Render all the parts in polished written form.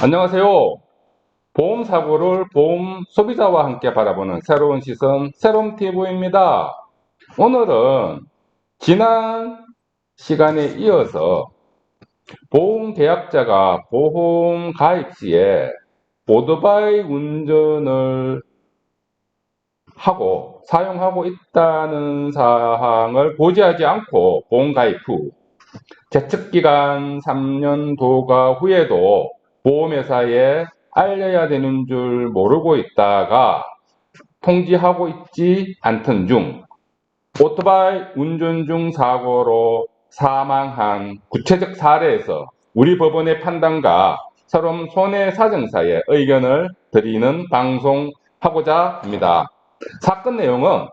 안녕하세요. 보험 사고를 보험 소비자와 함께 바라보는 새로운 시선, 세롬TV입니다. 오늘은 지난 시간에 이어서 보험 계약자가 보험 가입 시에 오토바이 운전을 하고 사용하고 있다는 사항을 고지하지 않고 보험 가입 후 제측기간 3년 도과 후에도 보험회사에 알려야 되는 줄 모르고 있다가 통지하고 있지 않던 중 오토바이 운전 중 사고로 사망한 구체적 사례에서 우리 법원의 판단과 서름 손해사정사의 의견을 드리는 방송하고자 합니다. 사건 내용은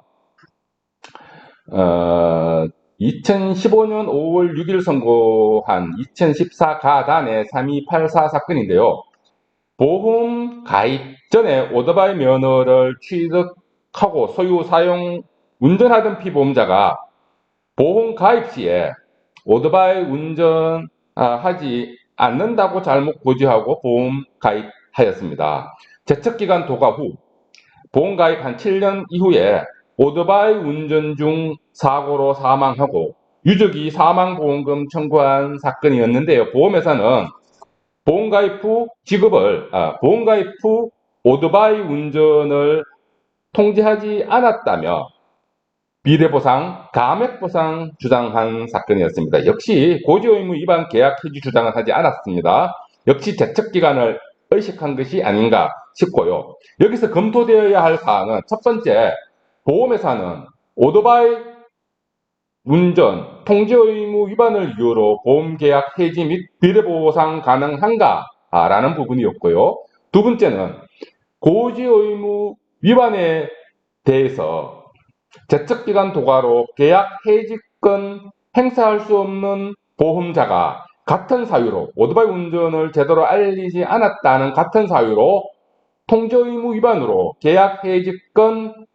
2015년 5월 6일 선고한 2014 가단의 3284 사건인데요. 보험 가입 전에 오토바이 면허를 취득하고 소유, 사용, 운전하던 피보험자가 보험 가입 시에 오토바이 운전하지 않는다고 잘못 고지하고 보험 가입하였습니다. 제척기간 도과 후 보험 가입 한 7년 이후에 오토바이 운전 중 사고로 사망하고 유족이 사망보험금 청구한 사건이었는데요. 보험회사는 보험 가입 후 보험 가입 후 오토바이 운전을 통지하지 않았다며 비례보상, 감액보상 주장한 사건이었습니다. 역시 고지의무 위반 계약 해지 주장을 하지 않았습니다. 역시 제척기간을 의식한 것이 아닌가 싶고요. 여기서 검토되어야 할 사항은 첫 번째, 보험회사는 오토바이 운전 통지 의무 위반을 이유로 보험계약 해지 및 비례보상 가능한가? 라는 부분이었고요. 두 번째는 고지 의무 위반에 대해서 제척기간 도과로 계약 해지권 행사할 수 없는 보험자가 같은 사유로 오토바이 운전을 제대로 알리지 않았다는 같은 사유로 통지 의무 위반으로 계약 해지권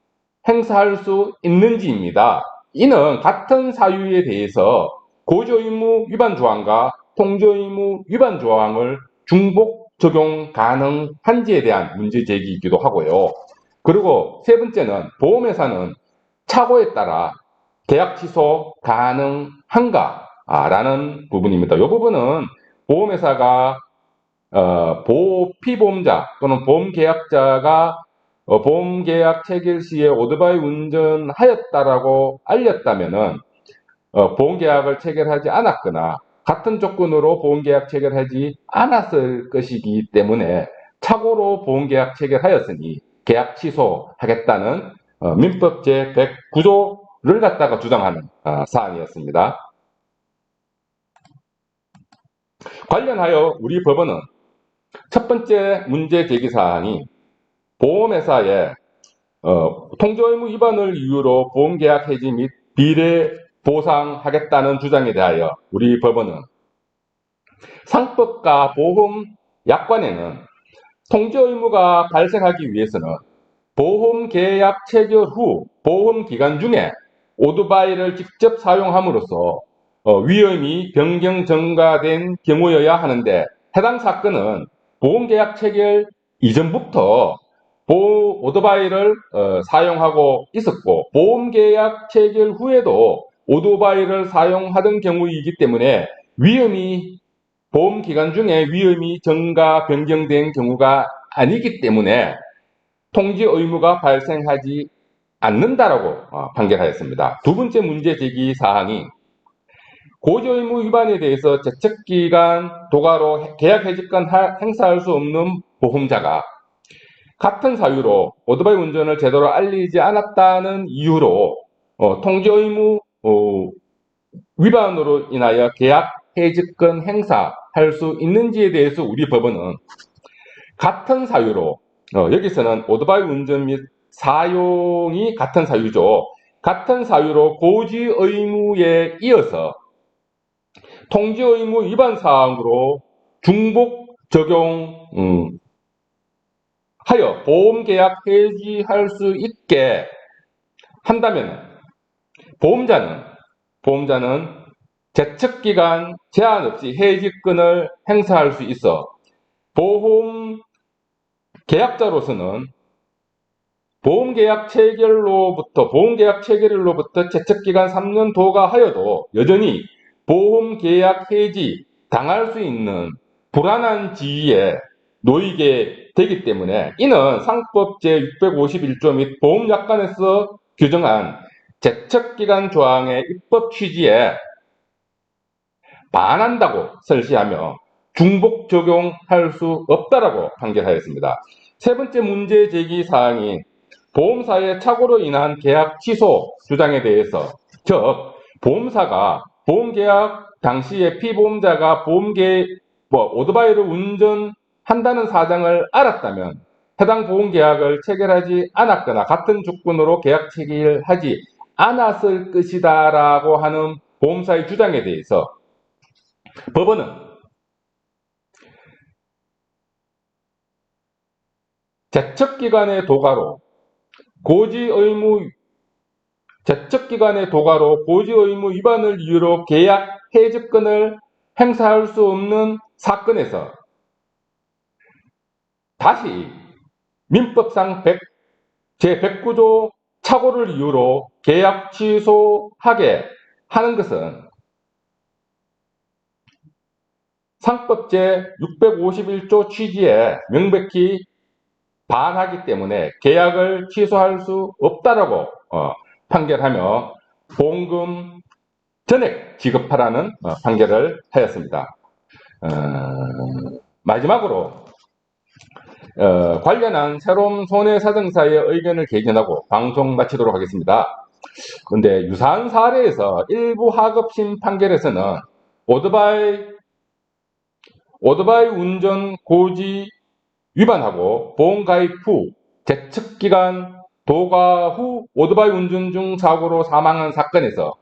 행사할 수 있는지입니다. 이는 같은 사유에 대해서 고지 의무 위반 조항과 통지 의무 위반 조항을 중복 적용 가능한지에 대한 문제 제기이기도 하고요. 그리고 세 번째는 보험회사는 착오에 따라 계약 취소 가능한가? 라는 부분입니다. 이 부분은 보험회사가 피보험자 또는 보험계약자가 보험계약 체결 시에 오토바이 운전하였다라고 알렸다면은 보험계약을 체결하지 않았거나 같은 조건으로 보험계약 체결하지 않았을 것이기 때문에 착오로 보험계약 체결하였으니 계약 취소하겠다는 민법 제109조를 갖다가 주장하는 사안이었습니다. 관련하여 우리 법원은 첫 번째 문제 제기 사항이 보험회사에 통지 의무 위반을 이유로 보험계약 해지 및 비례 보상하겠다는 주장에 대하여 우리 법원은 상법과 보험약관에는 통지 의무가 발생하기 위해서는 보험계약 체결 후 보험기간 중에 오토바이를 직접 사용함으로써 위험이 변경 증가된 경우여야 하는데 해당 사건은 보험계약 체결 이전부터 오토바이를 사용하고 있었고 보험계약 체결 후에도 오토바이를 사용하던 경우이기 때문에 보험기간 중에 위험이 증가 변경된 경우가 아니기 때문에 통지 의무가 발생하지 않는다라고 판결하였습니다. 두 번째 문제 제기 사항이 고지 의무 위반에 대해서 제척기간 도가로 계약 해지권 행사할 수 없는 보험자가 같은 사유로 오토바이 운전을 제대로 알리지 않았다는 이유로 통지 의무 위반으로 인하여 계약 해지권 행사할 수 있는지에 대해서 우리 법원은 같은 사유로 여기서는 오토바이 운전 및 사용이 같은 사유죠. 같은 사유로 고지 의무에 이어서 통지 의무 위반 사항으로 중복 적용하여 보험계약 해지할 수 있게 한다면 보험자는 제척기간 제한 없이 해지권을 행사할 수 있어 보험 계약자로서는 보험계약 체결일로부터 채척기간 3년 도가하여도 여전히 보험계약 해지 당할 수 있는 불안한 지위에 놓이게 되기 때문에 이는 상법 제651조 및 보험약관에서 규정한 채척기간 조항의 입법 취지에 반한다고 설시하며 중복 적용할 수 없다라고 판결하였습니다. 세 번째 문제 제기 사항인 보험사의 착오로 인한 계약 취소 주장에 대해서, 즉 보험사가 보험계약 당시에 피보험자가 오토바이를 운전한다는 사정을 알았다면 해당 보험계약을 체결하지 않았거나 같은 조건으로 계약 체결하지 않았을 것이다 라고 하는 보험사의 주장에 대해서 법원은 제척기간의 도가로 고지의무 위반을 이유로 계약 해지권을 행사할 수 없는 사건에서 다시 민법상 제109조 착오를 이유로 계약 취소하게 하는 것은 상법 제651조 취지에 명백히 반하기 때문에 계약을 취소할 수 없다라고 판결하며 보험금 전액 지급하라는 판결을 하였습니다. 마지막으로 관련한 새로운 손해사정사의 의견을 개진하고 방송 마치도록 하겠습니다. 그런데 유사한 사례에서 일부 하급심 판결에서는 오토바이 운전 고지 위반하고 보험가입 후 제척기간 도가 후 오토바이 운전 중 사고로 사망한 사건에서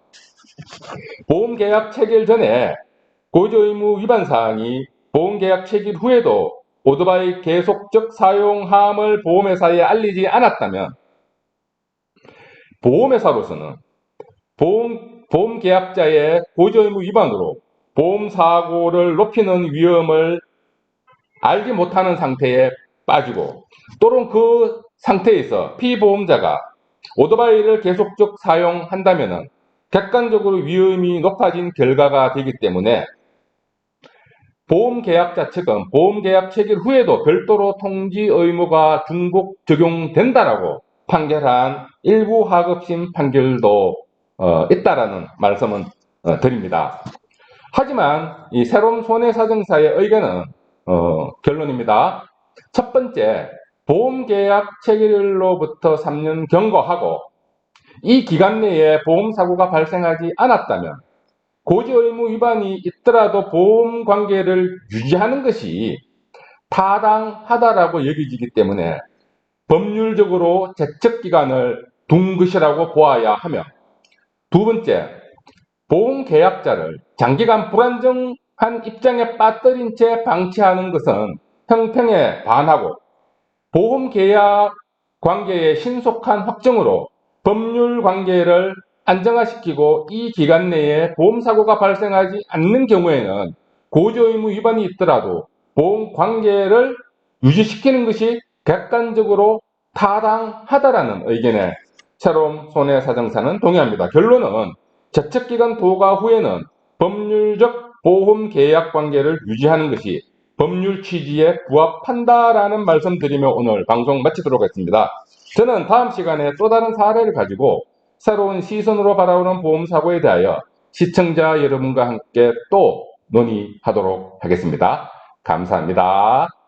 보험계약 체결 전에 고지의무 위반 사항이 보험계약 체결 후에도 오토바이 계속적 사용함을 보험회사에 알리지 않았다면 보험회사로서는 보험계약자의 고지의무 위반으로 보험사고를 높이는 위험을 알지 못하는 상태에 빠지고 또는 그 상태에서 피보험자가 오토바이를 계속적 사용한다면 객관적으로 위험이 높아진 결과가 되기 때문에 보험계약자 측은 보험계약 체결 후에도 별도로 통지 의무가 중복 적용된다라고 판결한 일부 하급심 판결도 있다라는 말씀은 드립니다. 하지만 이 새로운 손해사정사의 의견은 결론입니다. 첫 번째, 보험계약 체결일로부터 3년 경과하고 이 기간 내에 보험사고가 발생하지 않았다면 고지의무 위반이 있더라도 보험관계를 유지하는 것이 타당하다라고 여겨지기 때문에 법률적으로 제척기간을 둔 것이라고 보아야 하며, 두 번째, 보험계약자를 장기간 불안정한 입장에 빠뜨린 채 방치하는 것은 형평에 반하고 보험계약 관계의 신속한 확정으로 법률 관계를 안정화시키고 이 기간 내에 보험사고가 발생하지 않는 경우에는 고지의무 위반이 있더라도 보험관계를 유지시키는 것이 객관적으로 타당하다라는 의견에 새로운 손해사정사는 동의합니다. 결론은 제척기간 도가 후에는 법률적 보험계약 관계를 유지하는 것이 법률 취지에 부합한다라는 말씀드리며 오늘 방송 마치도록 하겠습니다. 저는 다음 시간에 또 다른 사례를 가지고 새로운 시선으로 바라보는 보험사고에 대하여 시청자 여러분과 함께 또 논의하도록 하겠습니다. 감사합니다.